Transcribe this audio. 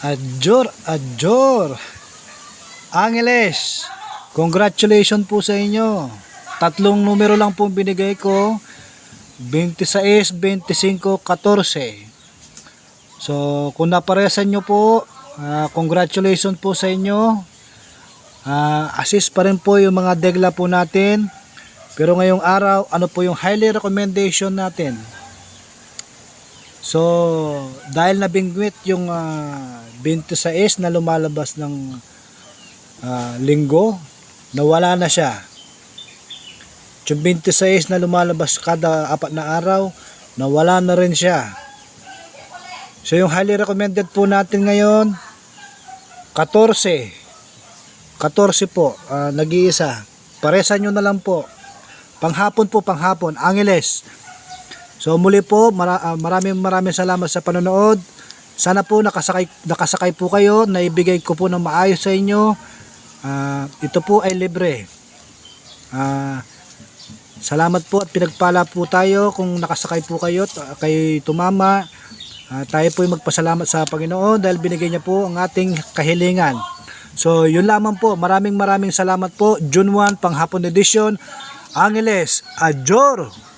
Adjor, Adjor. Angeles, congratulations po sa inyo. 3 numero lang po binigay ko. 26, 25, 14. So, kung naparesan nyo po, congratulations po sa inyo. Assist pa rin po yung mga degla po natin. Pero ngayong araw, ano po yung highly recommendation natin? So, dahil nabingwit yung 26 na lumalabas ng linggo, nawala na siya. Yung 26 na lumalabas kada 4 na araw, nawala na rin siya. So, yung highly recommended po natin ngayon, 14. 14 po, nag-iisa. Paresan nyo na lang po. Panghapon po, panghapon. Angeles. So muli po, maraming salamat sa panonood. Sana po nakasakay po kayo. Naibigay ko po ng maayos sa inyo. Ito po ay libre. Salamat po at pinagpala po tayo kung nakasakay po kayo at kayo tumama. Tayo po ay magpasalamat sa Panginoon dahil binigay niya po ang ating kahilingan. So yun lamang po. Maraming salamat po. June 1, panghapon edition. Angeles, Adjor.